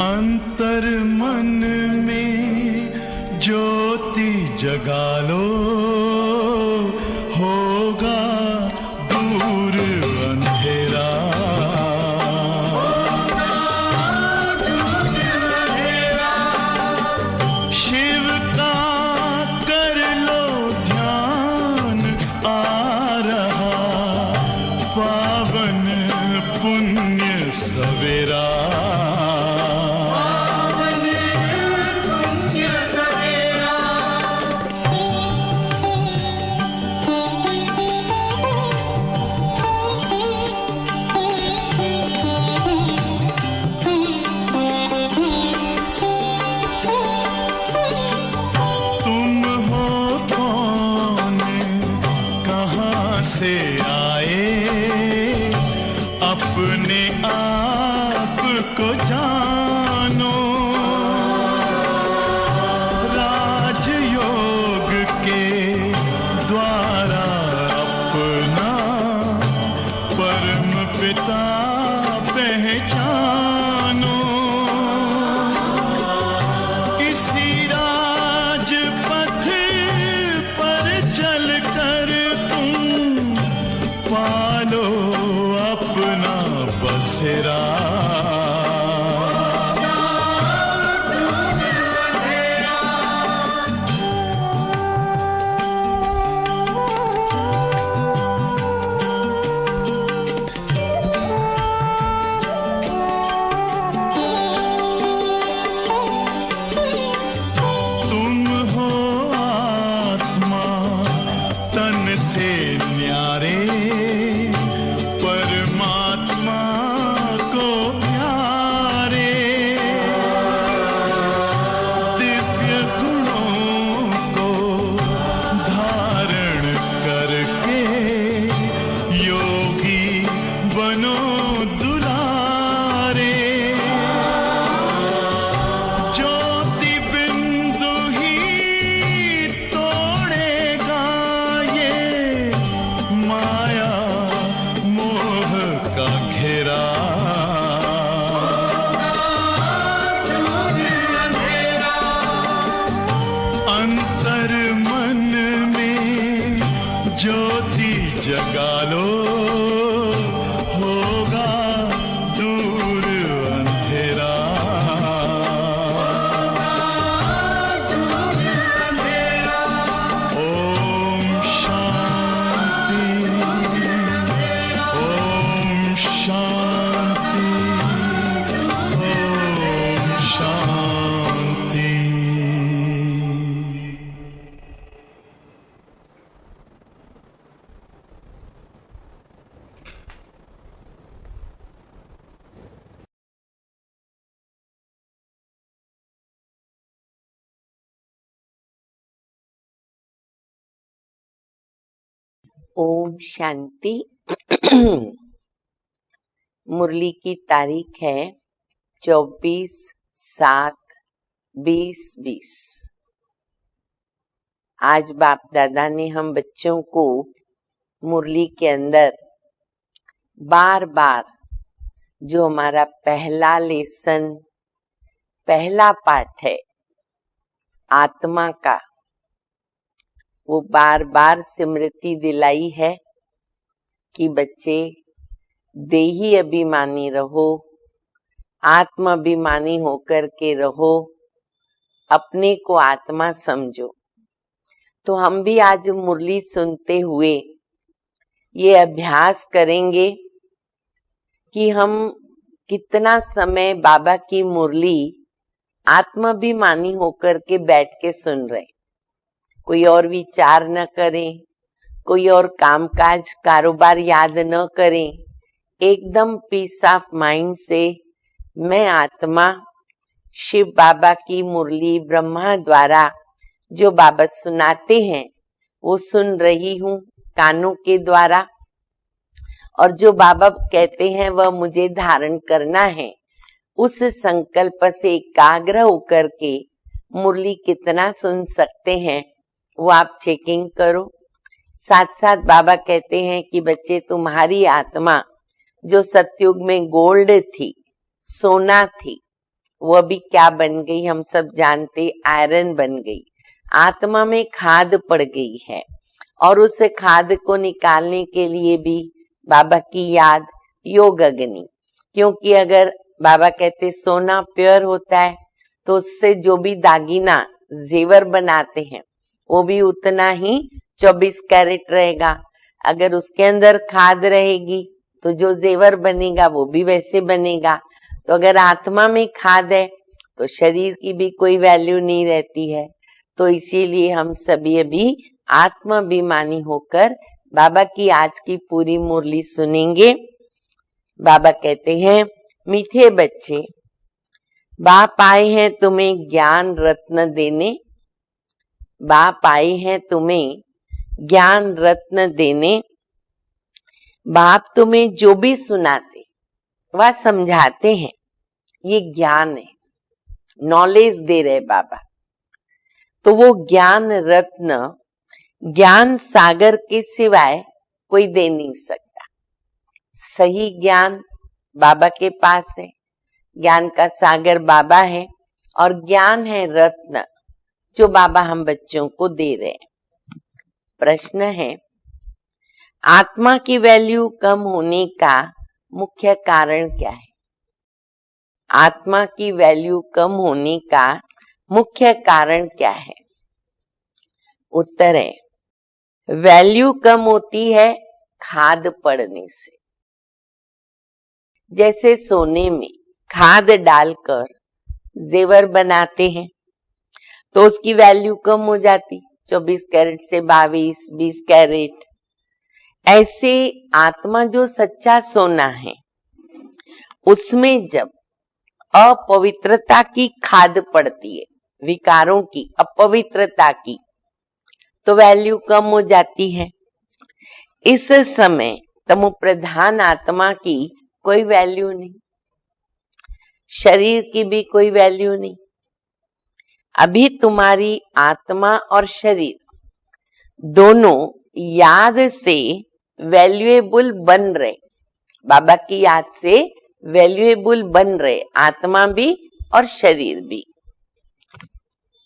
अंतर मन में ज्योति जगा लो, होगा दूर अंधेरा। शिव का कर लो ध्यान, आ रहा पावन पुण्य सवेरा। से आए अपने आप को जानो, राजयोग के द्वारा अपना परम पिता पहचानो। इसी राजपथ पर चलकर पालो अपना बसेरा। तुम हो आत्मा तन से न्यारे, परमात्मा को प्यारे। दिव्य गुणों को धारण करके योगी बनो दुलारे। ज्योति बिंदु ही तोड़ेगा ये माया मोह का घेरा। अंतर मन में ज्योति जगा लो, होगा दूर अंधेरा। ओम शांति, ओम शांति, ओम शांति। ओम शांति। मुरली की तारीख है 24/7/2020। आज बाप दादा ने हम बच्चों को मुरली के अंदर बार बार जो हमारा पहला लेसन, पहला पाठ है आत्मा का, वो बार बार स्मृति दिलाई है कि बच्चे देही अभिमानी रहो, आत्म अभिमानी होकर के रहो, अपने को आत्मा समझो। तो हम भी आज मुरली सुनते हुए ये अभ्यास करेंगे कि हम कितना समय बाबा की मुरली आत्माभिमानी होकर के बैठ के सुन रहे, कोई और विचार न करें, कोई और कामकाज कारोबार याद न करें, एकदम पीस ऑफ माइंड से मैं आत्मा शिव बाबा की मुरली ब्रह्मा द्वारा जो बाबा सुनाते हैं वो सुन रही हूँ कानों के द्वारा, और जो बाबा कहते हैं वह मुझे धारण करना है। उस संकल्प से एकाग्र होकर के मुरली कितना सुन सकते हैं वो आप चेकिंग करो। साथ साथ बाबा कहते हैं कि बच्चे तुम्हारी आत्मा जो सतयुग में गोल्ड थी, सोना थी, वो अभी क्या बन गई हम सब जानते, आयरन बन गई। आत्मा में खाद पड़ गई है और उस खाद को निकालने के लिए भी बाबा की याद, योग अग्नि। क्योंकि अगर बाबा कहते सोना प्योर होता है तो उससे जो भी दागीना जेवर बनाते हैं वो भी उतना ही 24 कैरेट रहेगा। अगर उसके अंदर खाद रहेगी तो जो जेवर बनेगा वो भी वैसे बनेगा। तो अगर आत्मा में खाद है तो शरीर की भी कोई वैल्यू नहीं रहती है। तो इसीलिए हम सभी अभी आत्माभिमानी होकर बाबा की आज की पूरी मुरली सुनेंगे। बाबा कहते हैं, मीठे बच्चे, बाप आए हैं तुम्हें ज्ञान रत्न देने, बाप आए हैं तुम्हें ज्ञान रत्न देने। बाप तुम्हें जो भी सुनाते वह समझाते हैं, ये ज्ञान है, नॉलेज दे रहे बाबा। तो वो ज्ञान रत्न, ज्ञान सागर के सिवाय कोई दे नहीं सकता। सही ज्ञान बाबा के पास है, ज्ञान का सागर बाबा है और ज्ञान है रत्न जो बाबा हम बच्चों को दे रहे हैं। प्रश्न है, आत्मा की वैल्यू कम होने का मुख्य कारण क्या है? आत्मा की वैल्यू कम होने का मुख्य कारण क्या है? उत्तर है, वैल्यू कम होती है खाद पड़ने से। जैसे सोने में खाद डालकर जेवर बनाते हैं तो उसकी वैल्यू कम हो जाती, 24 कैरेट से 22, 20 कैरेट। ऐसे आत्मा जो सच्चा सोना है उसमें जब अपवित्रता की खाद पड़ती है, विकारों की, अपवित्रता की, तो वैल्यू कम हो जाती है। इस समय तमो प्रधान आत्मा की कोई वैल्यू नहीं, शरीर की भी कोई वैल्यू नहीं। अभी तुम्हारी आत्मा और शरीर दोनों याद से वैल्यूएबल बन रहे, बाबा की याद से वैल्यूएबल बन रहे, आत्मा भी और शरीर भी।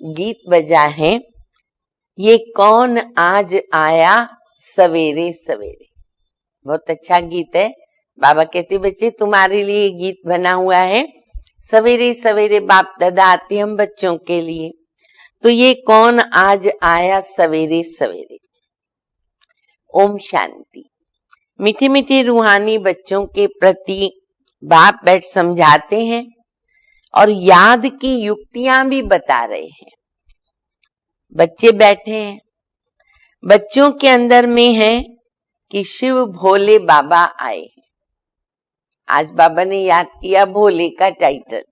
गीत बजा है, ये कौन आज आया सवेरे सवेरे। बहुत अच्छा गीत है। बाबा कहते बच्चे तुम्हारे लिए गीत बना हुआ है, सवेरे सवेरे बाप दादा आते हम बच्चों के लिए। तो ये कौन आज आया सवेरे सवेरे। ओम शांति। मीठे मीठे रूहानी बच्चों के प्रति बाप बैठ समझाते हैं और याद की युक्तियां भी बता रहे हैं। बच्चे बैठे हैं, बच्चों के अंदर में है कि शिव भोले बाबा आए हैं। आज बाबा ने याद किया भोले का टाइटल।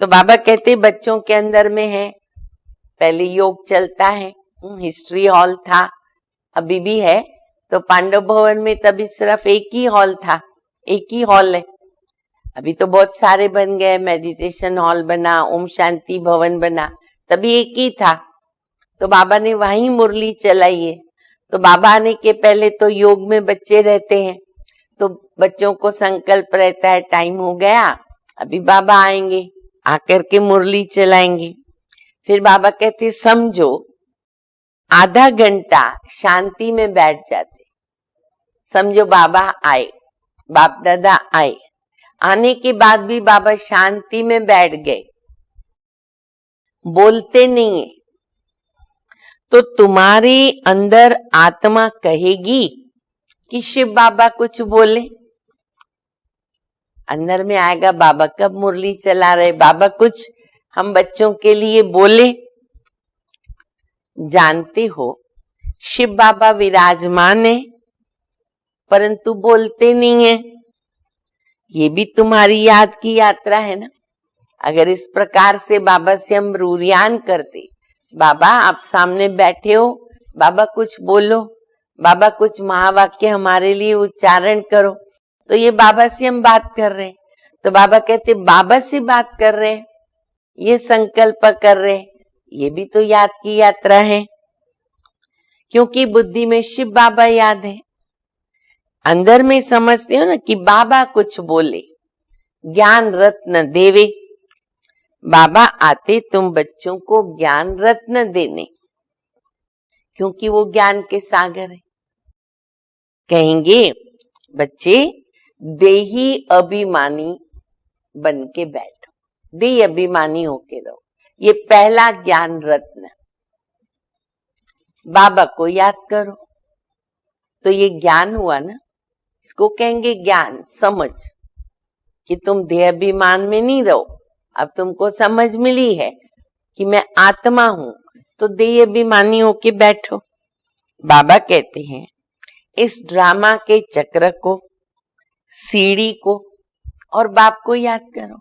तो बाबा कहते बच्चों के अंदर में है, पहले योग चलता है, हिस्ट्री हॉल था, अभी भी है। तो पांडव भवन में तभी सिर्फ एक ही हॉल था, एक ही हॉल है। अभी तो बहुत सारे बन गए, मेडिटेशन हॉल बना, ओम शांति भवन बना, तभी एक ही था। तो बाबा ने वहीं मुरली चलाई है। तो बाबा आने के पहले तो योग में बच्चे रहते हैं, तो बच्चों को संकल्प रहता है टाइम हो गया, अभी बाबा आएंगे, आकर के मुरली चलाएंगे। फिर बाबा कहते समझो आधा घंटा शांति में बैठ जाते, समझो बाबा आए, बाप दादा आए। आने के बाद भी बाबा शांति में बैठ गए, बोलते नहीं है। तो तुम्हारे अंदर आत्मा कहेगी कि शिव बाबा कुछ बोले, अंदर में आएगा बाबा कब मुरली चला रहे, बाबा कुछ हम बच्चों के लिए बोले। जानते हो शिव बाबा विराजमान है परंतु बोलते नहीं है। ये भी तुम्हारी याद की यात्रा है ना। अगर इस प्रकार से बाबा से हम रूरियान करते, बाबा आप सामने बैठे हो, बाबा कुछ बोलो, बाबा कुछ महावाक्य हमारे लिए उच्चारण करो, तो ये बाबा से हम बात कर रहे हैं। तो बाबा कहते बाबा से बात कर रहे हैं, ये संकल्प कर रहे हैं, ये भी तो याद की यात्रा है। क्योंकि बुद्धि में शिव बाबा याद है, अंदर में समझते हो ना कि बाबा कुछ बोले, ज्ञान रत्न देवे। बाबा आते तुम बच्चों को ज्ञान रत्न देने, क्योंकि वो ज्ञान के सागर है। कहेंगे बच्चे देही अभिमानी बन के बैठो, देही अभिमानी होके रहो। ये पहला ज्ञान रत्न। बाबा को याद करो तो ये ज्ञान हुआ ना, इसको कहेंगे ज्ञान, समझ कि तुम देह अभिमान में नहीं रहो। अब तुमको समझ मिली है कि मैं आत्मा हूं, तो देह अभिमानी होके बैठो। बाबा कहते हैं इस ड्रामा के चक्र को, सीढ़ी को और बाप को याद करो,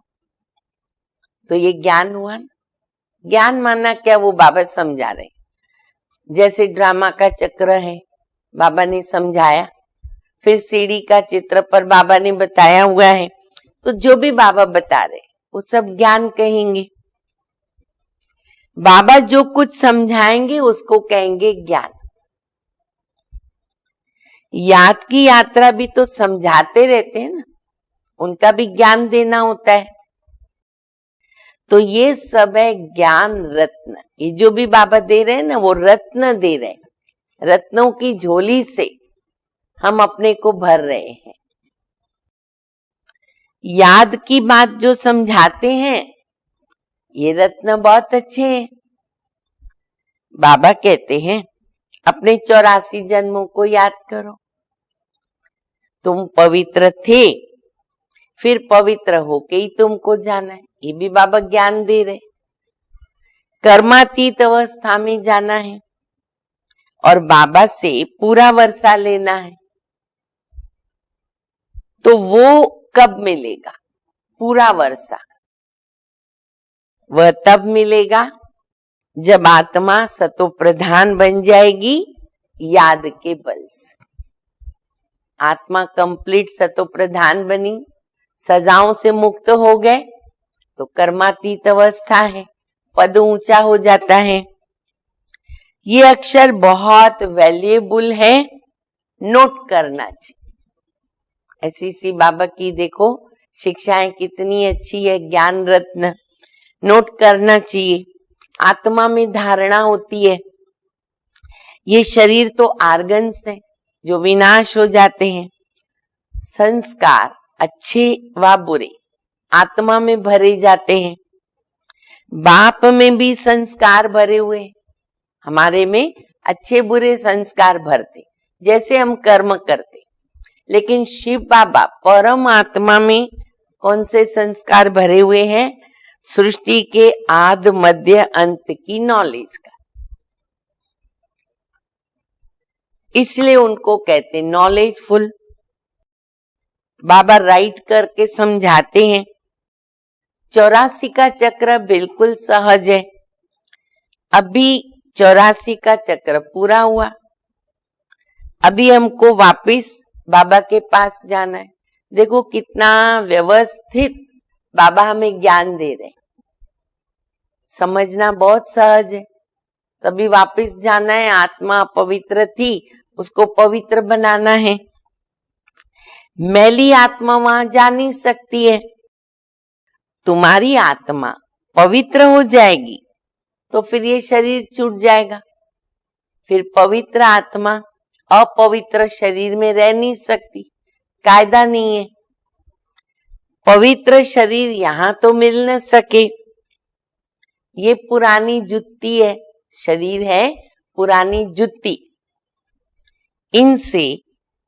तो ये ज्ञान हुआ ना। ज्ञान माना क्या, वो बाबा समझा रहे। जैसे ड्रामा का चक्र है, बाबा ने समझाया, फिर सीढ़ी का चित्र पर बाबा ने बताया हुआ है, तो जो भी बाबा बता रहे वो सब ज्ञान कहेंगे। बाबा जो कुछ समझाएंगे उसको कहेंगे ज्ञान। याद की यात्रा भी तो समझाते रहते हैं ना, उनका भी ज्ञान देना होता है। तो ये सब है ज्ञान रत्न। ये जो भी बाबा दे रहे हैं ना, वो रत्न दे रहे हैं। रत्नों की झोली से हम अपने को भर रहे हैं। याद की बात जो समझाते हैं, ये रत्न बहुत अच्छे हैं। बाबा कहते हैं अपने 84 जन्मों को याद करो। तुम पवित्र थे, फिर पवित्र होके ही तुमको जाना है। ये भी बाबा ज्ञान दे रहे। कर्मातीत अवस्था में जाना है और बाबा से पूरा वर्षा लेना है। तो वो कब मिलेगा पूरा वर्षा? वह तब मिलेगा जब आत्मा सतो प्रधान बन जाएगी याद के बल से। आत्मा कंप्लीट सतो प्रधान बनी, सजाओं से मुक्त हो गए, तो कर्मातीत अवस्था है, पद ऊंचा हो जाता है। ये अक्षर बहुत वैल्यूएबल है, नोट करना चाहिए। ऐसी सी बाबा की देखो शिक्षाएं कितनी अच्छी है, ज्ञान रत्न, नोट करना चाहिए। आत्मा में धारणा होती है। ये शरीर तो आर्गन्स है जो विनाश हो जाते हैं। संस्कार अच्छे व बुरे आत्मा में भरे जाते हैं। बाप में भी संस्कार भरे हुए हैं। हमारे में अच्छे बुरे संस्कार भरते जैसे हम कर्म करते। लेकिन शिव बाबा परम आत्मा में कौन से संस्कार भरे हुए हैं? सृष्टि के आद मध्य अंत की नॉलेज का। इसलिए उनको कहते नॉलेजफुल। बाबा राइट करके समझाते हैं। 84 का चक्र बिल्कुल सहज है। अभी 84 का चक्र पूरा हुआ। अभी हमको वापिस बाबा के पास जाना है। देखो कितना व्यवस्थित बाबा हमें ज्ञान दे रहे। समझना बहुत सहज है। तभी वापिस जाना है। आत्मा पवित्र थी, उसको पवित्र बनाना है। मैली आत्मा वहां जा नहीं सकती है। तुम्हारी आत्मा पवित्र हो जाएगी तो फिर ये शरीर छूट जाएगा। फिर पवित्र आत्मा अपवित्र शरीर में रह नहीं सकती, कायदा नहीं है। पवित्र शरीर यहां तो मिल न सके। ये पुरानी जुत्ती है, शरीर है पुरानी जुत्ती। इनसे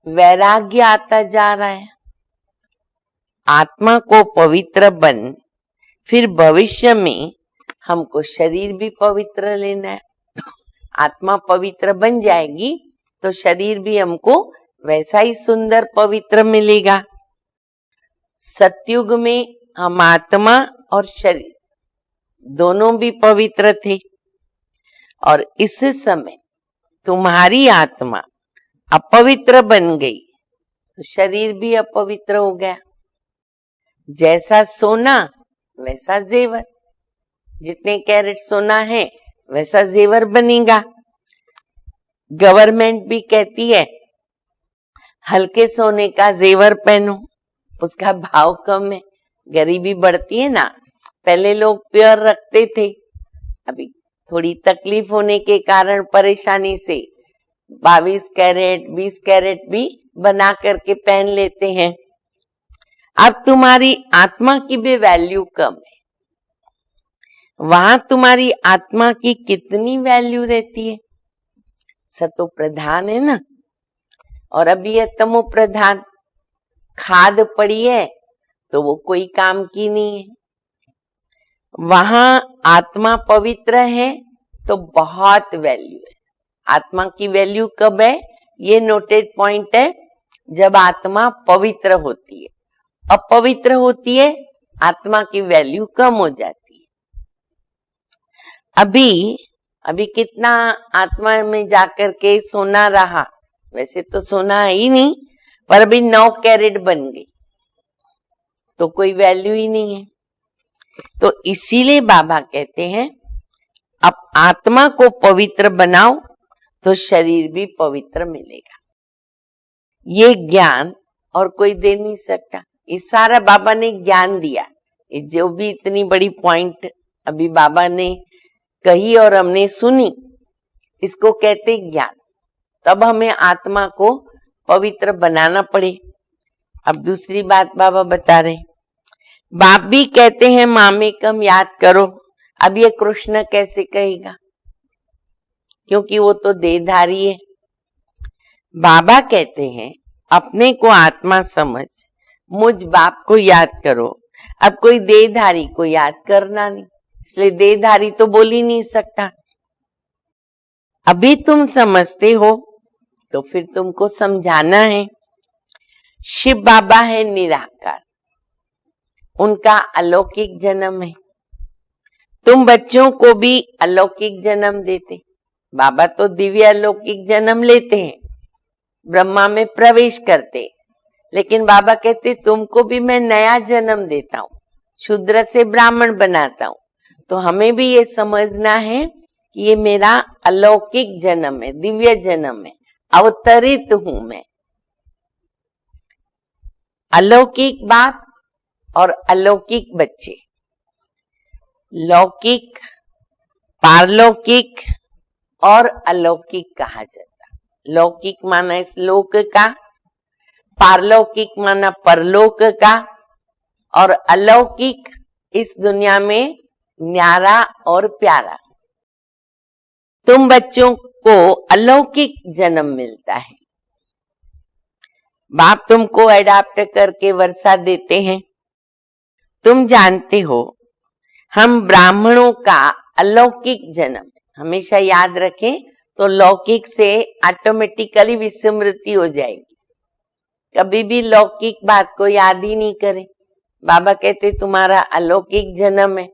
वैराग्य आता जा रहा है। आत्मा को पवित्र बन, फिर भविष्य में हमको शरीर भी पवित्र लेना है। आत्मा पवित्र बन जाएगी तो शरीर भी हमको वैसा ही सुंदर पवित्र मिलेगा। सतयुग में हम आत्मा और शरीर दोनों भी पवित्र थे और इस समय तुम्हारी आत्मा अपवित्र बन गई तो शरीर भी अपवित्र हो गया। जैसा सोना वैसा जेवर। जितने कैरेट सोना है वैसा जेवर बनेगा। गवर्नमेंट भी कहती है हल्के सोने का जेवर पहनो, उसका भाव कम है। गरीबी बढ़ती है ना, पहले लोग प्योर रखते थे, अभी थोड़ी तकलीफ होने के कारण परेशानी से 22 कैरेट 20 कैरेट भी बना करके पहन लेते हैं। अब तुम्हारी आत्मा की भी वैल्यू कम है, वहां तुम्हारी आत्मा की कितनी वैल्यू रहती है? सतो प्रधान है ना, और अभी है तमो प्रधान। खाद पड़ी है तो वो कोई काम की नहीं है। वहां आत्मा पवित्र है तो बहुत वैल्यू है। आत्मा की वैल्यू कब है? ये नोटेड पॉइंट है, जब आत्मा पवित्र होती है। अपवित्र होती है, आत्मा की वैल्यू कम हो जाती है। अभी कितना आत्मा में जाकर के सोना रहा, वैसे तो सोना है ही नहीं, पर अभी 9 कैरेट बन गई तो कोई वैल्यू ही नहीं है। तो इसीलिए बाबा कहते हैं अब आत्मा को पवित्र बनाओ तो शरीर भी पवित्र मिलेगा। ये ज्ञान और कोई दे नहीं सकता। इस सारा बाबा ने ज्ञान दिया, जो भी इतनी बड़ी पॉइंट अभी बाबा ने कही और हमने सुनी, इसको कहते ज्ञान। तब हमें आत्मा को पवित्र बनाना पड़े। अब दूसरी बात बाबा बता रहे, बाप भी कहते हैं मामेकम याद करो। अब ये कृष्ण कैसे कहेगा, क्योंकि वो तो देहधारी है। बाबा कहते हैं अपने को आत्मा समझ, मुझ बाप को याद करो। अब कोई देहधारी को याद करना नहीं, इसलिए देहधारी तो बोल ही नहीं सकता। अभी तुम समझते हो तो फिर तुमको समझाना है। शिव बाबा है निराकार, उनका अलौकिक जन्म है। तुम बच्चों को भी अलौकिक जन्म देते, बाबा तो दिव्य अलौकिक जन्म लेते हैं, ब्रह्मा में प्रवेश करते, लेकिन बाबा कहते तुमको भी मैं नया जन्म देता हूँ, शूद्र से ब्राह्मण बनाता हूँ। तो हमें भी ये समझना है कि ये मेरा अलौकिक जन्म है, दिव्य जन्म है, अवतरित हूं मैं। अलौकिक बाप और अलौकिक बच्चे, लौकिक, पारलौकिक और अलौकिक कहा जाता। लौकिक माना इस लोक का, पारलौकिक माना परलोक का, और अलौकिक इस दुनिया में न्यारा और प्यारा। तुम बच्चों को अलौकिक जन्म मिलता है। बाप तुमको अडॉप्ट करके वर्षा देते हैं। तुम जानते हो हम ब्राह्मणों का अलौकिक जन्म, हमेशा याद रखें, तो लौकिक से ऑटोमेटिकली विस्मृति हो जाएगी। कभी भी लौकिक बात को याद ही नहीं करें। बाबा कहते तुम्हारा अलौकिक जन्म है,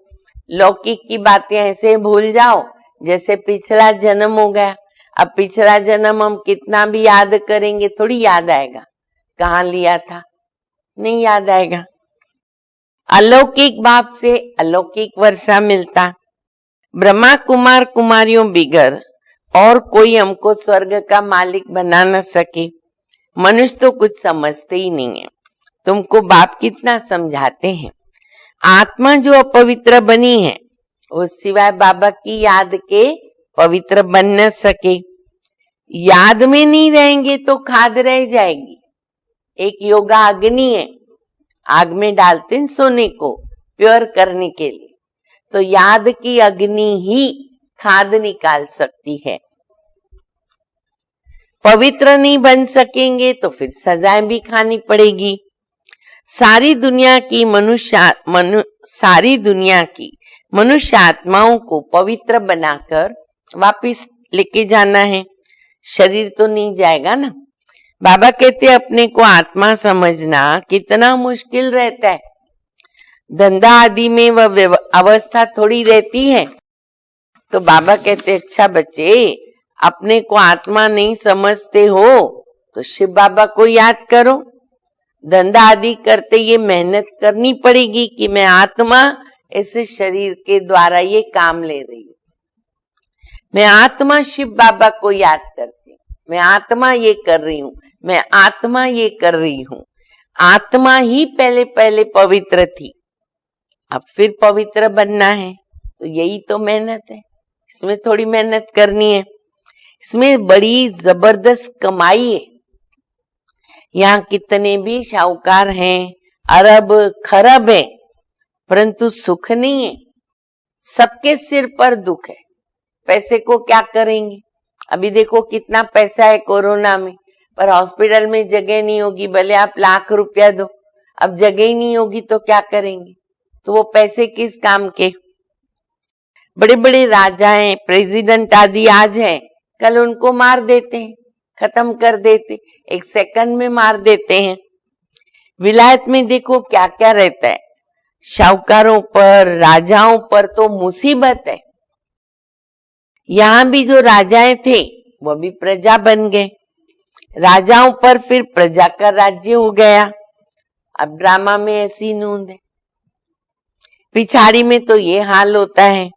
लौकिक की बातें ऐसे भूल जाओ जैसे पिछला जन्म हो गया। अब पिछला जन्म हम कितना भी याद करेंगे थोड़ी याद आएगा, कहाँ लिया था, नहीं याद आएगा। अलौकिक बाप से अलौकिक वर्षा मिलता। ब्रह्मा कुमार कुमारियों बिगर और कोई हमको स्वर्ग का मालिक बना न सके। मनुष्य तो कुछ समझते ही नहीं है। तुमको बाप कितना समझाते हैं। आत्मा जो अपवित्र बनी है वो सिवाय बाबा की याद के पवित्र बन न सके। याद में नहीं रहेंगे तो खाद रह जाएगी। एक योगा अग्नि है, आग में डालते हैं सोने को प्योर करने के लिए, तो याद की अग्नि ही खाद निकाल सकती है। पवित्र नहीं बन सकेंगे तो फिर सजाएं भी खानी पड़ेगी। सारी दुनिया की मनुष्य आत्माओं को पवित्र बनाकर वापिस लेके जाना है। शरीर तो नहीं जाएगा ना। बाबा कहते अपने को आत्मा समझना कितना मुश्किल रहता है। धंधा आदि में वह अवस्था थोड़ी रहती है। तो बाबा कहते अच्छा बच्चे, अपने को आत्मा नहीं समझते हो तो शिव बाबा को याद करो। धंधा आदि करते ये मेहनत करनी पड़ेगी कि मैं आत्मा इस शरीर के द्वारा ये काम ले रही हूँ। मैं आत्मा शिव बाबा को याद करती हूँ, मैं आत्मा ये कर रही हूँ, मैं आत्मा ये कर रही हूँ। आत्मा ही पहले पवित्र थी, अब फिर पवित्र बनना है, तो यही तो मेहनत है। इसमें थोड़ी मेहनत करनी है, इसमें बड़ी जबरदस्त कमाई है। यहाँ कितने भी शाहूकार हैं, अरब खरब है, परंतु सुख नहीं है। सबके सिर पर दुख है। पैसे को क्या करेंगे? अभी देखो कितना पैसा है कोरोना में, पर हॉस्पिटल में जगह नहीं होगी, भले आप लाख रुपया दो, अब जगह ही नहीं होगी तो क्या करेंगे? तो वो पैसे किस काम के? बड़े बड़े राजा हैं, प्रेसिडेंट आदि आज हैं, कल उनको मार देते हैं, खत्म कर देते, एक सेकंड में मार देते हैं। विलायत में देखो क्या क्या रहता है, शाहूकारों पर, राजाओं पर तो मुसीबत है। यहाँ भी जो राजाएं थे वो भी प्रजा बन गए, राजाओं पर फिर प्रजा का राज्य हो गया। अब ड्रामा में ऐसी नूंद है। पिछाड़ी में तो ये हाल होता है,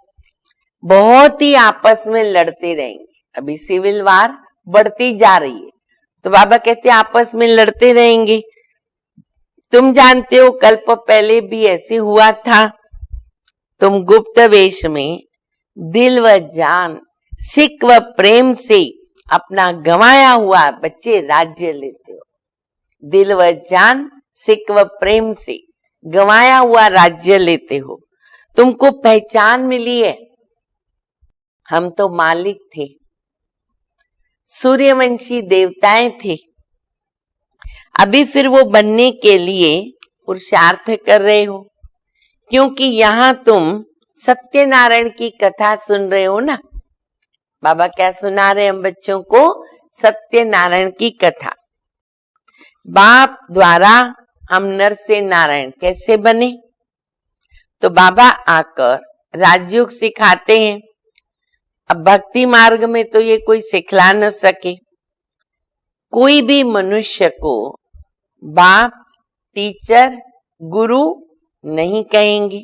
बहुत ही आपस में लड़ते रहेंगे। अभी सिविल वार बढ़ती जा रही है, तो बाबा कहते हैं आपस में लड़ते रहेंगे। तुम जानते हो कल्प पहले भी ऐसे हुआ था। तुम गुप्त वेश में दिल व जान, सिक व प्रेम से अपना गंवाया हुआ बच्चे राज्य लेते हो। दिल व जान, सिक व प्रेम से गंवाया हुआ राज्य लेते हो। तुमको पहचान मिली है। हम तो मालिक थे, सूर्यवंशी देवताएं थे। अभी फिर वो बनने के लिए पुरुषार्थ कर रहे हो, क्योंकि यहाँ तुम सत्यनारायण की कथा सुन रहे हो ना। बाबा क्या सुना रहे हम बच्चों को? सत्यनारायण की कथा। बाप द्वारा हम नर से नारायण कैसे बने, तो बाबा आकर राजयोग सिखाते हैं। अब भक्ति मार्ग में तो ये कोई सिखला न सके। कोई भी मनुष्य को बाप, टीचर, गुरु नहीं कहेंगे।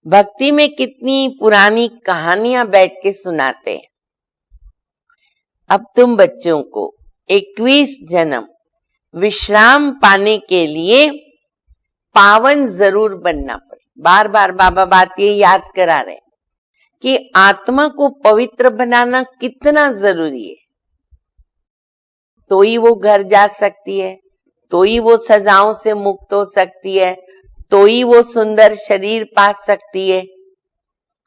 भक्ति में कितनी पुरानी कहानियां बैठ के सुनाते हैं। अब तुम बच्चों को 21 जन्म विश्राम पाने के लिए पावन जरूर बनना पड़े। बार बार बाबा बात ये याद करा रहे कि आत्मा को पवित्र बनाना कितना जरूरी है। तो ही वो घर जा सकती है, तो ही वो सजाओं से मुक्त हो सकती है, तो ही वो सुंदर शरीर पा सकती है।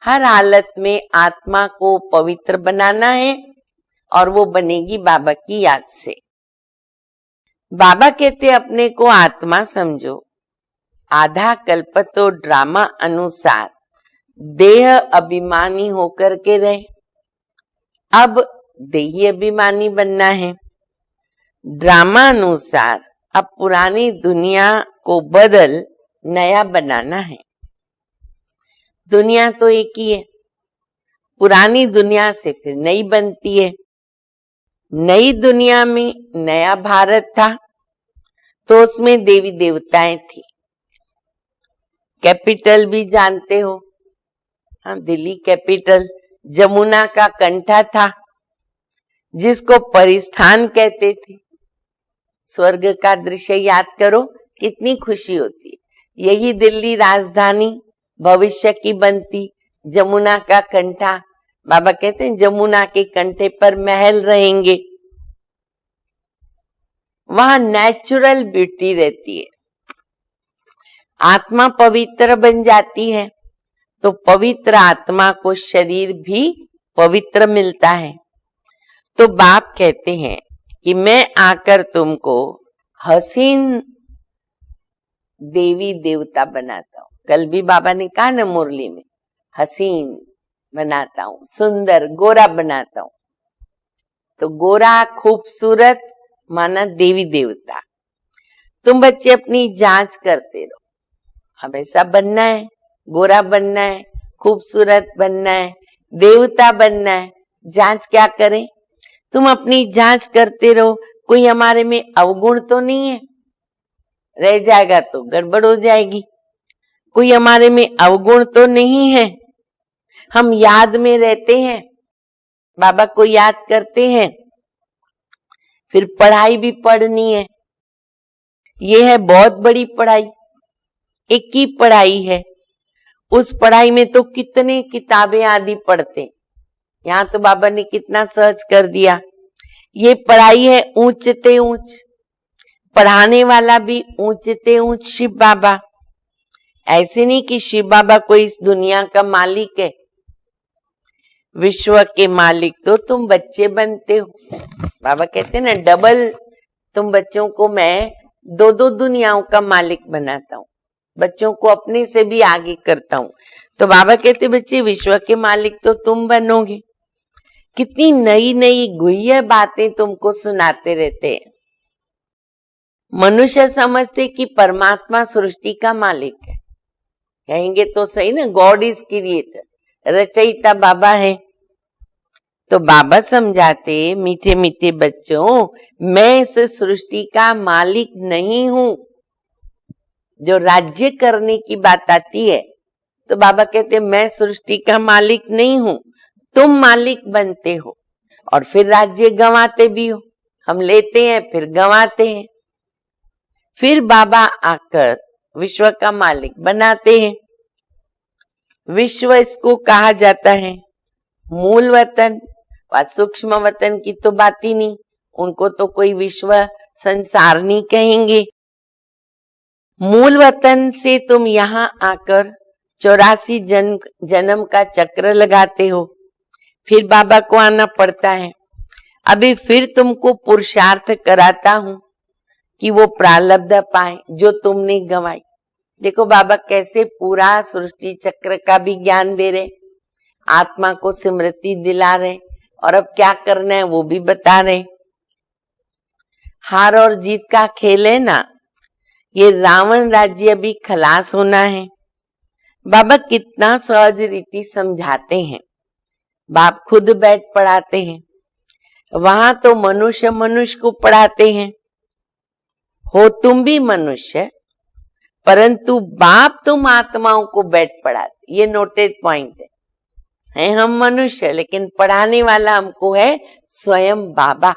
हर हालत में आत्मा को पवित्र बनाना है, और वो बनेगी बाबा की याद से। बाबा कहते अपने को आत्मा समझो। आधा कल्प तो ड्रामा अनुसार देह अभिमानी होकर के रहे, अब देही अभिमानी बनना है। ड्रामा अनुसार अब पुरानी दुनिया को बदल नया बनाना है। दुनिया तो एक ही है, पुरानी दुनिया से फिर नई बनती है। नई दुनिया में नया भारत था, तो उसमें देवी देवताएं थी। कैपिटल भी जानते हो, हाँ, दिल्ली कैपिटल जमुना का कंठा था, जिसको परिस्थान कहते थे। स्वर्ग का दृश्य याद करो, कितनी खुशी होती है। यही दिल्ली राजधानी भविष्य की बनती, जमुना का कंठा। बाबा कहते हैं जमुना के कंठे पर महल रहेंगे, वहां नेचुरल ब्यूटी रहती है। आत्मा पवित्र बन जाती है, तो पवित्र आत्मा को शरीर भी पवित्र मिलता है। तो बाप कहते हैं कि मैं आकर तुमको हसीन देवी देवता बनाता हूं। कल भी बाबा ने कहा ना मुरली में, हसीन बनाता हूं, सुंदर गोरा बनाता हूं। तो गोरा खूबसूरत माना देवी देवता। तुम बच्चे अपनी जांच करते रहो, अब ऐसा बनना है, गोरा बनना है, खूबसूरत बनना है, देवता बनना है। जांच क्या करें? तुम अपनी जांच करते रहो, कोई हमारे में अवगुण तो नहीं है, रह जाएगा तो गड़बड़ हो जाएगी। कोई हमारे में अवगुण तो नहीं है, हम याद में रहते हैं, बाबा को याद करते हैं, फिर पढ़ाई भी पढ़नी है। ये है बहुत बड़ी पढ़ाई, एक ही पढ़ाई है, उस पढ़ाई में तो कितने किताबें आदि पढ़ते, यहाँ तो बाबा ने कितना सहज कर दिया। ये पढ़ाई है ऊंचते ऊंच, पढ़ाने वाला भी ऊंचते ऊंच शिव बाबा। ऐसे नहीं कि शिव बाबा कोई इस दुनिया का मालिक है, विश्व के मालिक तो तुम बच्चे बनते हो। बाबा कहते हैं ना, डबल तुम बच्चों को मैं दो दो दुनियाओं का मालिक बनाता हूँ, बच्चों को अपने से भी आगे करता हूँ। तो बाबा कहते बच्चे विश्व के मालिक तो तुम बनोगे। कितनी नई नई गुह्य बातें तुमको सुनाते रहते हैं। मनुष्य समझते कि परमात्मा सृष्टि का मालिक है, कहेंगे तो सही ना, गॉड इज क्रिएटर, रचयिता बाबा है। तो बाबा समझाते मीठे मीठे बच्चों, मैं इस सृष्टि का मालिक नहीं हूं। जो राज्य करने की बात आती है तो बाबा कहते मैं सृष्टि का मालिक नहीं हूं, तुम मालिक बनते हो और फिर राज्य गंवाते भी हो। हम लेते हैं फिर गंवाते हैं, फिर बाबा आकर विश्व का मालिक बनाते हैं। विश्व इसको कहा जाता है, मूल वतन व सूक्ष्म वतन की तो बात ही नहीं, उनको तो कोई विश्व संसार नहीं कहेंगे। मूल वतन से तुम यहाँ आकर 84 जन्म का चक्र लगाते हो, फिर बाबा को आना पड़ता है। अभी फिर तुमको पुरुषार्थ कराता हूं कि वो प्रारब्ध पाए जो तुमने गंवाई। देखो बाबा कैसे पूरा सृष्टि चक्र का भी ज्ञान दे रहे, आत्मा को स्मृति दिला रहे और अब क्या करना है वो भी बता रहे। हार और जीत का खेल है ना, ये रावण राज्य भी खलास होना है। बाबा कितना सहज रीति समझाते हैं, बाप खुद बैठ पढ़ाते हैं। वहां तो मनुष्य मनुष्य को पढ़ाते हैं, हो तुम भी मनुष्य, परंतु बाप तुम आत्माओं को बैठ पढ़ाते। ये नोटेड पॉइंट है हम मनुष्य, लेकिन पढ़ाने वाला हमको है स्वयं बाबा।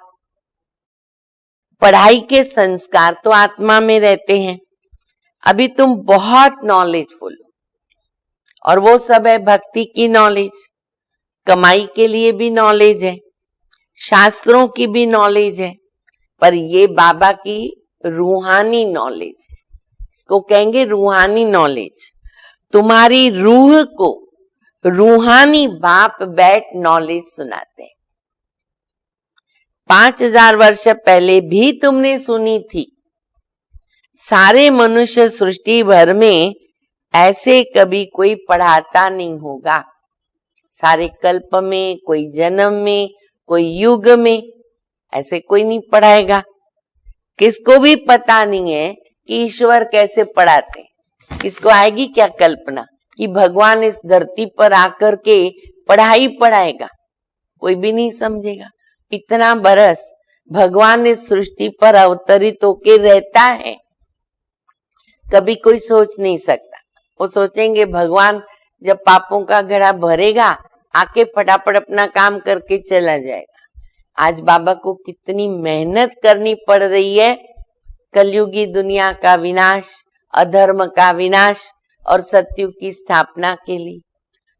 पढ़ाई के संस्कार तो आत्मा में रहते हैं। अभी तुम बहुत नॉलेजफुल हो और वो सब है भक्ति की नॉलेज, कमाई के लिए भी नॉलेज है, शास्त्रों की भी नॉलेज है, पर ये बाबा की रूहानी नॉलेज है, इसको कहेंगे रूहानी नॉलेज। तुम्हारी रूह को रूहानी बाप बैठ नॉलेज सुनाते हैं। 5000 वर्ष पहले भी तुमने सुनी थी। सारे मनुष्य सृष्टि भर में ऐसे कभी कोई पढ़ाता नहीं होगा, सारे कल्प में, कोई जन्म में, कोई युग में ऐसे कोई नहीं पढ़ाएगा। किसको भी पता नहीं है कि ईश्वर कैसे पढ़ाते। किसको आएगी क्या कल्पना कि भगवान इस धरती पर आकर के पढ़ाई पढ़ाएगा? कोई भी नहीं समझेगा। इतना बरस भगवान इस सृष्टि पर अवतरित होके रहता है, कभी कोई सोच नहीं सकता। वो सोचेंगे भगवान जब पापों का घड़ा भरेगा आके फटाफट अपना काम करके चला जाएगा। आज बाबा को कितनी मेहनत करनी पड़ रही है कलयुगी दुनिया का विनाश, अधर्म का विनाश और सत्युग की स्थापना के लिए।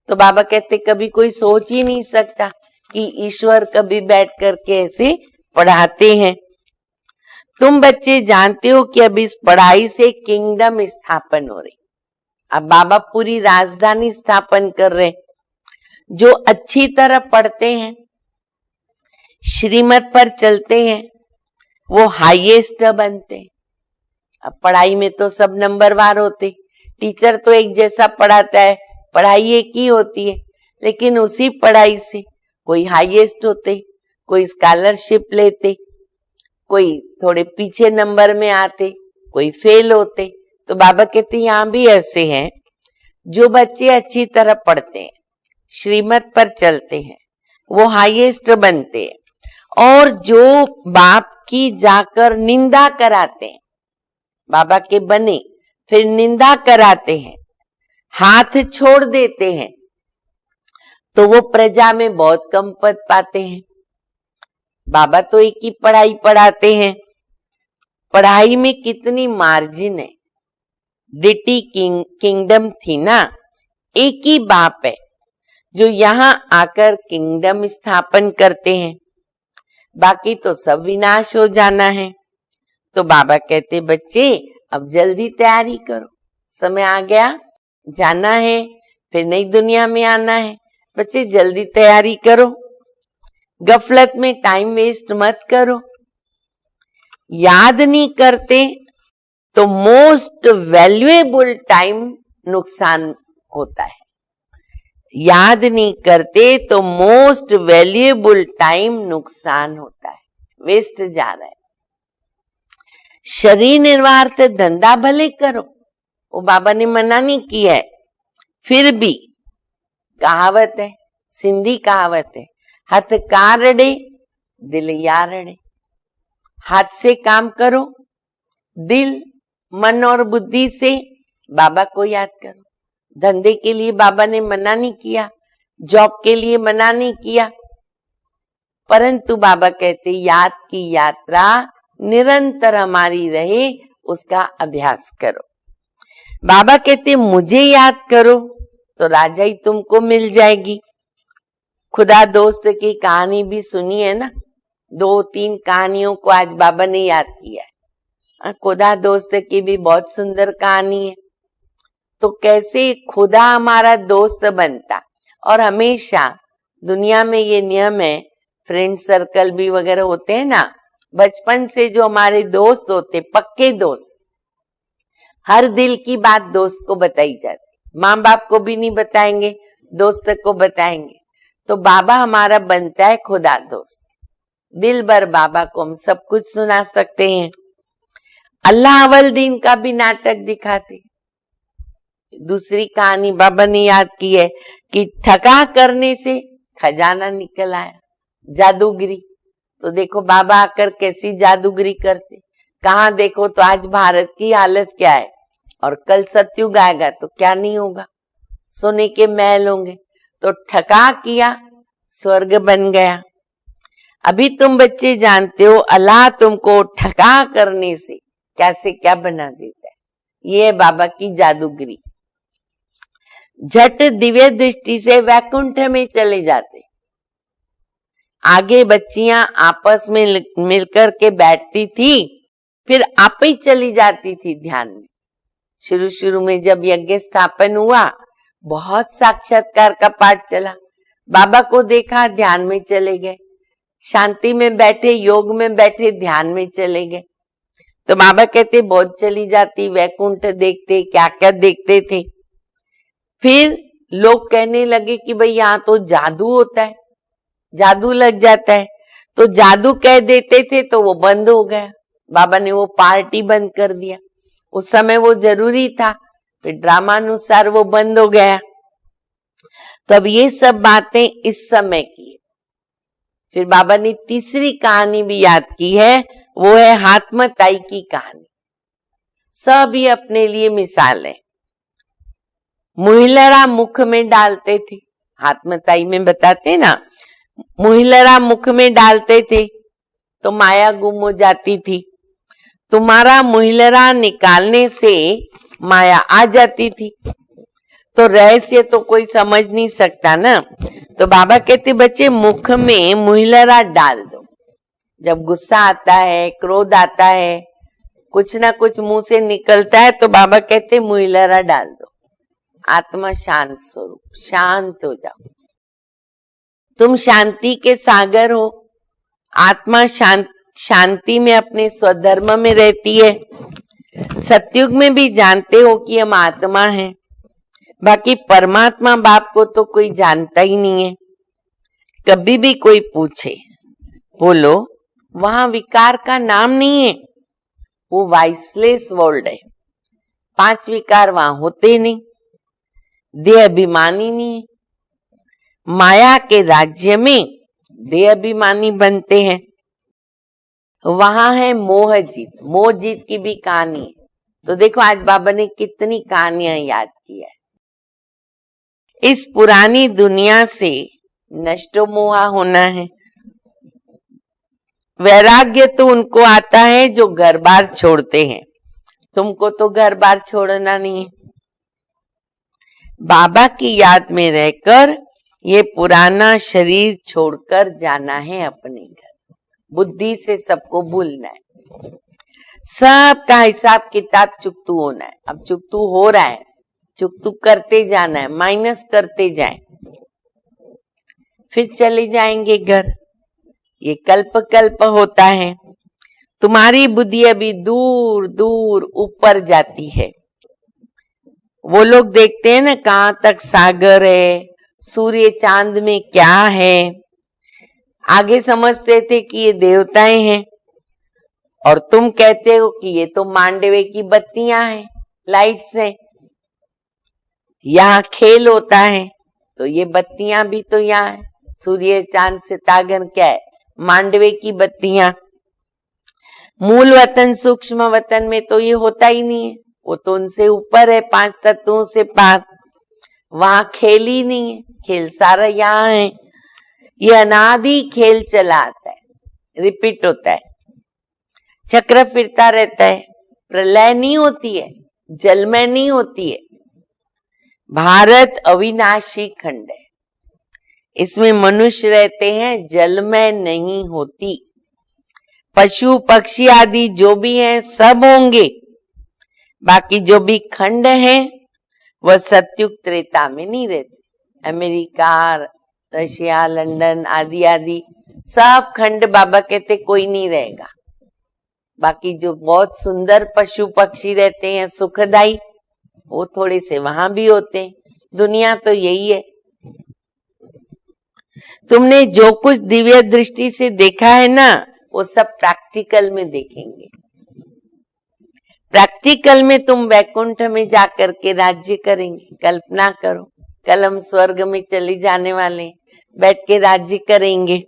तो बाबा कहते कभी कोई सोच ही नहीं सकता कि ईश्वर कभी बैठ करके ऐसे पढ़ाते हैं। तुम बच्चे जानते हो कि अब इस पढ़ाई से किंगडम स्थापन हो रही। अब बाबा पूरी राजधानी स्थापन कर रहे। जो अच्छी तरह पढ़ते हैं, श्रीमत पर चलते हैं, वो हाईएस्ट बनते हैं। अब पढ़ाई में तो सब नंबरवार होते, टीचर तो एक जैसा पढ़ाता है, पढ़ाई एक ही होती है, लेकिन उसी पढ़ाई से कोई हाईएस्ट होते, कोई स्कॉलरशिप लेते, कोई थोड़े पीछे नंबर में आते, कोई फेल होते। तो बाबा कहते यहाँ भी ऐसे हैं, जो बच्चे अच्छी तरह पढ़ते हैं, श्रीमत पर चलते हैं, वो हाईएस्ट बनते हैं। और जो बाप की जाकर निंदा कराते हैं, बाबा के बने फिर निंदा कराते हैं, हाथ छोड़ देते हैं, तो वो प्रजा में बहुत कम पद पाते हैं। बाबा तो एक ही पढ़ाई पढ़ाते हैं। पढ़ाई में कितनी मार्जिन है। डिटी किंगडम थी ना, एक ही बाप है जो यहाँ आकर किंगडम स्थापन करते हैं, बाकी तो सब विनाश हो जाना है। तो बाबा कहते बच्चे अब जल्दी तैयारी करो, समय आ गया, जाना है, फिर नई दुनिया में आना है। बच्चे जल्दी तैयारी करो, गफलत में टाइम वेस्ट मत करो। याद नहीं करते तो मोस्ट वैल्यूएबल टाइम नुकसान होता है। याद नहीं करते तो मोस्ट वैल्यूएबल टाइम नुकसान होता है, वेस्ट जा रहा है। शरीर निर्वाह धंधा भले करो, वो बाबा ने मना नहीं किया है, फिर भी कहावत है, सिंधी कहावत है, हाथ का रड़े दिल या रड़े। हाथ से काम करो, दिल मन और बुद्धि से बाबा को याद करो। धंधे के लिए बाबा ने मना नहीं किया, जॉब के लिए मना नहीं किया, परंतु बाबा कहते याद की यात्रा निरंतर हमारी रहे, उसका अभ्यास करो। बाबा कहते मुझे याद करो तो राजाई तुमको मिल जाएगी। खुदा दोस्त की कहानी भी सुनी है ना, 2-3 कहानियों को आज बाबा ने याद किया है। खुदा दोस्त की भी बहुत सुंदर कहानी है। तो कैसे खुदा हमारा दोस्त बनता, और हमेशा दुनिया में ये नियम है, फ्रेंड सर्कल भी वगैरह होते हैं ना, बचपन से जो हमारे दोस्त होते, पक्के दोस्त, हर दिल की बात दोस्त को बताई जाती। माँ बाप को भी नहीं बताएंगे, दोस्त को बताएंगे। तो बाबा हमारा बनता है खुदा दोस्त। दिल भर बाबा को हम सब कुछ सुना सकते हैं। अल्लाह अवल दीन का भी नाटक दिखाते। दूसरी कहानी बाबा ने याद की है कि ठगा करने से खजाना निकल आया, जादूगिरी। तो देखो बाबा आकर कैसी जादूगिरी करते, कहाँ देखो तो आज भारत की हालत क्या है, और कल सतयुग आएगा तो क्या नहीं होगा, सोने के महल होंगे। तो ठगा किया, स्वर्ग बन गया। अभी तुम बच्चे जानते हो अल्लाह तुमको ठगा करने से कैसे क्या बना देता है। ये है बाबा की जादूगिरी। झट दिव्य दृष्टि से वैकुंठ में चले जाते। आगे बच्चियां आपस में मिलकर के बैठती थी, फिर आप ही चली जाती थी ध्यान में। शुरू शुरू में जब यज्ञ स्थापन हुआ, बहुत साक्षात्कार का पाठ चला। बाबा को देखा, ध्यान में चले गए। शांति में बैठे, योग में बैठे, ध्यान में चले गए। तो बाबा कहते बहुत चली जाती, वैकुंठ देखते, क्या क्या देखते थे। फिर लोग कहने लगे कि भाई यहाँ तो जादू होता है, जादू लग जाता है। तो जादू कह देते थे तो वो बंद हो गया। बाबा ने वो पार्टी बंद कर दिया। उस समय वो जरूरी था, फिर ड्रामा अनुसार वो बंद हो गया। तो अब ये सब बातें इस समय की। फिर बाबा ने तीसरी कहानी भी याद की है, वो है हाथमताई की कहानी। सभी अपने लिए मिसाल है। मुहिलरा मुख में डालते थे, हाथमताई में बताते ना, मुहिलरा मुख में डालते थे तो माया गुम हो जाती थी। तुम्हारा मुहिलरा निकालने से माया आ जाती थी। तो रहस्य तो कोई समझ नहीं सकता ना। तो बाबा कहते बच्चे मुख में मुहिलरा डाल दो। जब गुस्सा आता है, क्रोध आता है, कुछ ना कुछ मुंह से निकलता है, तो बाबा कहते मुहिलरा डाल दो। आत्मा शांत स्वरूप, शांत हो जाओ। तुम शांति के सागर हो। आत्मा शांति में अपने स्वधर्म में रहती है। सतयुग में भी जानते हो कि हम आत्मा हैं, बाकी परमात्मा बाप को तो कोई जानता ही नहीं है। कभी भी कोई पूछे, बोलो वहां विकार का नाम नहीं है, वो वाइसलेस वर्ल्ड है। 5 विकार वहां होते नहीं, देह अभिमानी नहीं है। माया के राज्य में देह अभिमानी बनते हैं। वहां है मोह जीत। मोह जीत की भी कहानी है। तो देखो आज बाबा ने कितनी कहानियां याद की है। इस पुरानी दुनिया से नष्टो मोहा होना है। वैराग्य तो उनको आता है जो घर बार छोड़ते हैं। तुमको तो घर बार छोड़ना नहीं है। बाबा की याद में रहकर ये पुराना शरीर छोड़कर जाना है अपने घर। बुद्धि से सबको भूलना है, सबका हिसाब किताब चुकतू होना है। अब चुकतू हो रहा है, चुकतू करते जाना है, माइनस करते जाए, फिर चले जाएंगे घर। ये कल्प कल्प होता है। तुम्हारी बुद्धि अभी दूर दूर ऊपर जाती है। वो लोग देखते हैं ना कहाँ तक सागर है, सूर्य चांद में क्या है। आगे समझते थे कि ये देवताएं हैं, और तुम कहते हो कि ये तो मांडवे की बत्तियां हैं, लाइट्स हैं। यहाँ खेल होता है तो ये बत्तियां भी तो यहाँ है। सूर्य चांद सितागर क्या है? मांडवे की बत्तियां। मूल वतन सूक्ष्म वतन में तो ये होता ही नहीं है, वो तो उनसे ऊपर है, 5 तत्वों से पार। वहां खेल ही नहीं है, खेल सारा यहाँ है। ये अनादि खेल चला आता है, रिपीट होता है, चक्र फिरता रहता है। प्रलय नहीं होती है, जलमय नहीं होती है। भारत अविनाशी खंड है, इसमें मनुष्य रहते हैं, जलमय नहीं होती। पशु पक्षी आदि जो भी हैं सब होंगे, बाकी जो भी खंड है वह सत्युग त्रेता में नहीं रहते। अमेरिका, रशिया, लंदन आदि आदि सब खंड बाबा कहते कोई नहीं रहेगा। बाकी जो बहुत सुंदर पशु पक्षी रहते हैं सुखदाई, वो थोड़े से वहां भी होते हैं। दुनिया तो यही है। तुमने जो कुछ दिव्य दृष्टि से देखा है ना, वो सब प्रैक्टिकल में देखेंगे। प्रैक्टिकल में तुम वैकुंठ में जाकर के राज्य करेंगे। कल्पना करो, कल हम स्वर्ग में चले जाने वाले, बैठ के राज्य करेंगे,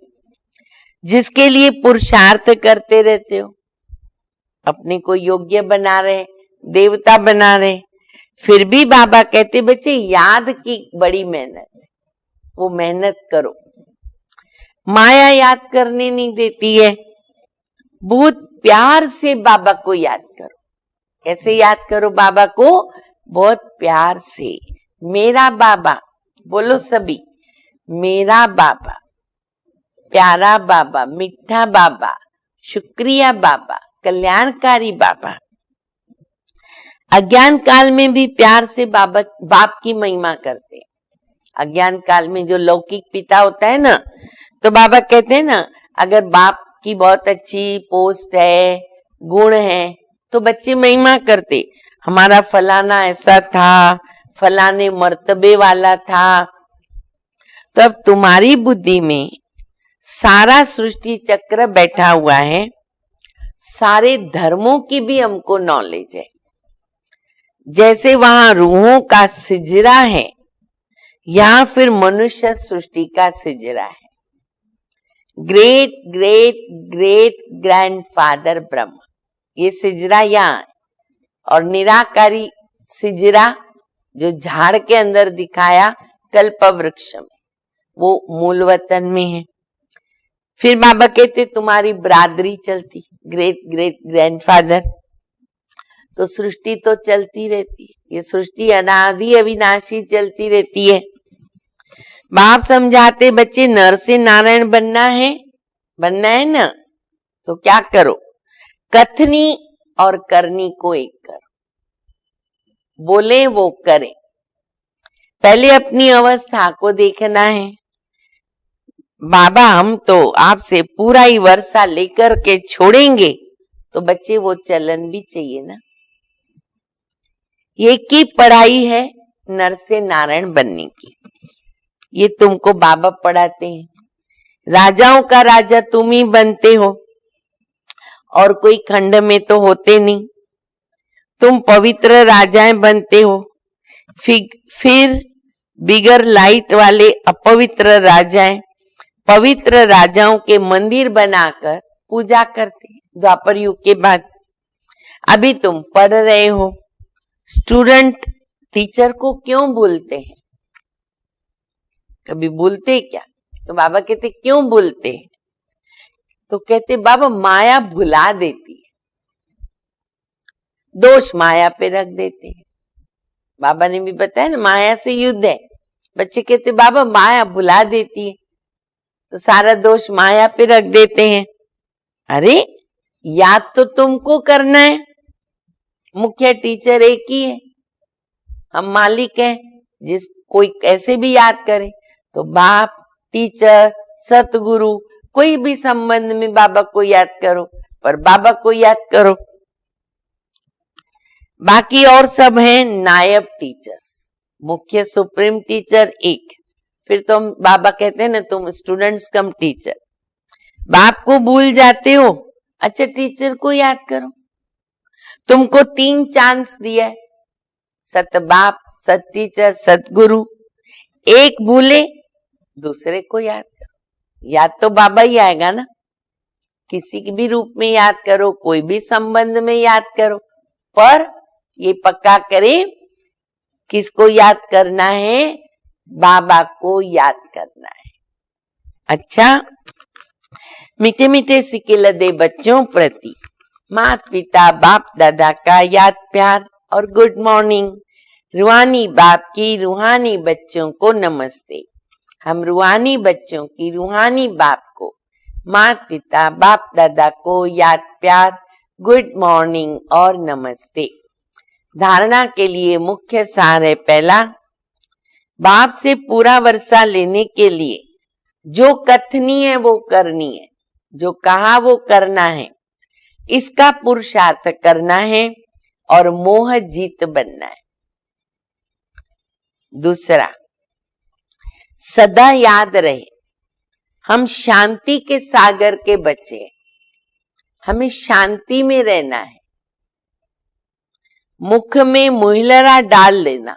जिसके लिए पुरुषार्थ करते रहते हो। अपने को योग्य बना रहे, देवता बना रहे, फिर भी बाबा कहते बच्चे याद की बड़ी मेहनत है, वो मेहनत करो। माया याद करने नहीं देती है। बहुत प्यार से बाबा को याद करो। कैसे याद करो बाबा को? बहुत प्यार से। मेरा बाबा बोलो सभी, मेरा बाबा, प्यारा बाबा, मीठा बाबा, शुक्रिया बाबा, कल्याणकारी बाबा। अज्ञान काल में भी प्यार से बाप की महिमा करते हैं। अज्ञान काल में जो लौकिक पिता होता है ना, तो बाबा कहते हैं ना, अगर बाप की बहुत अच्छी पोस्ट है, गुण है, तो बच्चे महिमा करते, हमारा फलाना ऐसा था, फलाने मर्तबे वाला था। तो अब तुम्हारी बुद्धि में सारा सृष्टि चक्र बैठा हुआ है, सारे धर्मों की भी हमको नॉलेज है। जैसे वहां रूहों का सिजरा है, यहाँ फिर मनुष्य सृष्टि का सिजरा है। Great great great grandfather Brahma, ये सिजरा यहाँ है। और निराकारी सिजरा जो झाड़ के अंदर दिखाया कल्प वृक्ष में, वो मूल वतन में है। फिर बाबा कहते तुम्हारी बरादरी चलती, ग्रेट ग्रेट ग्रैंडफादर। तो सृष्टि तो चलती रहती है, ये सृष्टि अनादि अविनाशी चलती रहती है। बाप समझाते बच्चे नर से नारायण बनना है ना, तो क्या करो? कथनी और करनी को एक करो, बोले वो करे। पहले अपनी अवस्था को देखना है। बाबा हम तो आपसे पूरा ही वर्षा लेकर के छोड़ेंगे, तो बच्चे वो चलन भी चाहिए ना। ये की पढ़ाई है नर से नारायण बनने की, ये तुमको बाबा पढ़ाते हैं। राजाओं का राजा तुम ही बनते हो, और कोई खंड में तो होते नहीं। तुम पवित्र राजाएं बनते हो, फिर बिगर लाइट वाले अपवित्र राजाएं पवित्र राजाओं के मंदिर बनाकर पूजा करते। द्वापर युग के बाद अभी तुम पढ़ रहे हो। स्टूडेंट टीचर को क्यों भूलते हैं? कभी भूलते क्या? तो बाबा कहते क्यों भूलते हैं? तो कहते बाबा माया भुला देती है, दोष माया पे रख देते हैं। बाबा ने भी बताया ना, माया से युद्ध है। बच्चे कहते बाबा माया बुला देती है, तो सारा दोष माया पे रख देते हैं। अरे याद तो तुमको करना है, मुख्य टीचर एक ही है, हम मालिक हैं। जिस कोई कैसे भी याद करे, तो बाप, टीचर, सतगुरु, कोई भी संबंध में बाबा को याद करो, पर बाबा को याद करो। बाकी और सब हैं नायब टीचर्स, मुख्य सुप्रीम टीचर एक। फिर तो बाबा कहते हैं ना, तुम स्टूडेंट्स कम टीचर। बाप को भूल जाते हो, अच्छा टीचर को याद करो। तुमको 3 चांस दिया है, सत बाप, सत टीचर, सतगुरु। एक भूले, दूसरे को याद करो। याद तो बाबा ही आएगा ना, किसी भी रूप में याद करो, कोई भी संबंध में याद करो, पर ये पक्का करें किसको याद करना है, बाबा को याद करना है। अच्छा, मीठे मीठे सिक्के लदे बच्चों प्रति माता पिता बाप दादा का याद प्यार और गुड मॉर्निंग। रूहानी बाप की रूहानी बच्चों को नमस्ते। हम रूहानी बच्चों की रूहानी बाप को, माता पिता बाप दादा को याद प्यार, गुड मॉर्निंग और नमस्ते। धारणा के लिए मुख्य सार है पहला, बाप से पूरा वर्षा लेने के लिए जो कथनी है वो करनी है, जो कहा वो करना है, इसका पुरुषार्थ करना है और मोह जीत बनना है। दूसरा, सदा याद रहे हम शांति के सागर के बच्चे हैं, हमें शांति में रहना है। मुख में मुहलरा डाल देना,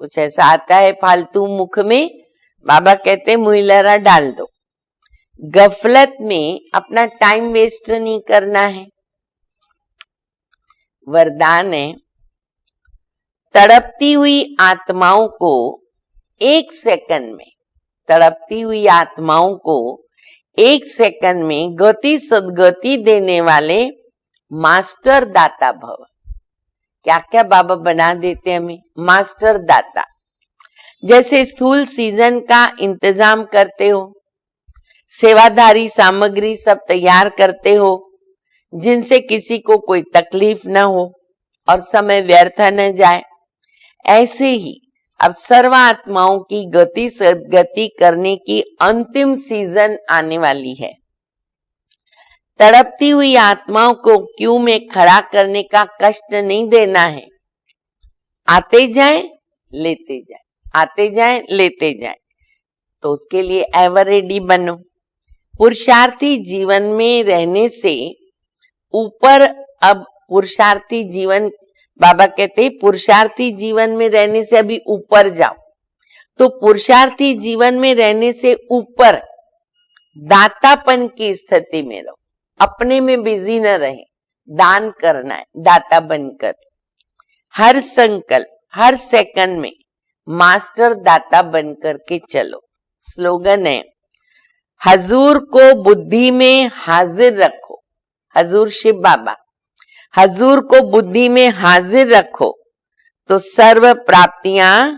कुछ ऐसा आता है फालतू मुख में, बाबा कहते हैं मुहलरा डाल दो। गफलत में अपना टाइम वेस्ट नहीं करना है। वरदान है, तड़पती हुई आत्माओं को 1 सेकंड में, तड़पती हुई आत्माओं को 1 सेकंड में गति सदगति देने वाले मास्टर दाता भव। क्या क्या बाबा बना देते हमें, मास्टर दाता। जैसे स्थूल सीजन का इंतजाम करते हो, सेवाधारी सामग्री सब तैयार करते हो, जिनसे किसी को कोई तकलीफ न हो और समय व्यर्थ न जाए, ऐसे ही अब सर्व आत्माओं की गति सदगति करने की अंतिम सीजन आने वाली है। तड़पती हुई आत्माओं को क्यू में खड़ा करने का कष्ट नहीं देना है। आते जाएं लेते जाएं, आते जाएं लेते जाएं, तो उसके लिए एवर रेडी बनो। पुरुषार्थी जीवन में रहने से ऊपर, अब पुरुषार्थी जीवन, बाबा कहते हैं पुरुषार्थी जीवन में रहने से अभी ऊपर जाओ। तो पुरुषार्थी जीवन में रहने से ऊपर दातापन की स्थिति में रहो, अपने में बिजी न रहे, दान करना है दाता बनकर। हर संकल्प, हर सेकंड में मास्टर दाता बनकर के चलो। स्लोगन है, हजूर को बुद्धि में हाजिर रखो। हजूर शिव बाबा, हजूर को बुद्धि में हाजिर रखो तो सर्व प्राप्तियां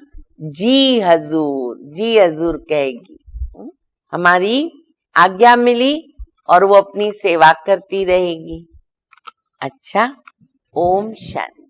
जी हजूर कहेगी। हमारी आज्ञा मिली और वो अपनी सेवा करती रहेगी। अच्छा, ओम शांति।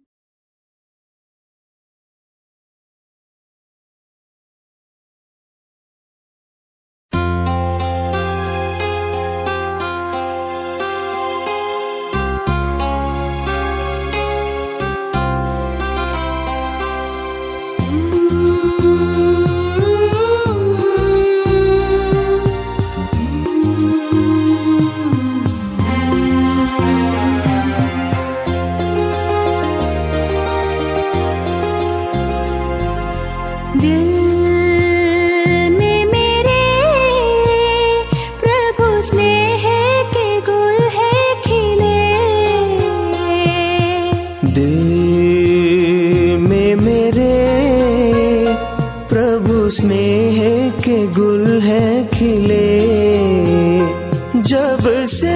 स्नेह के गुल है खिले, जब से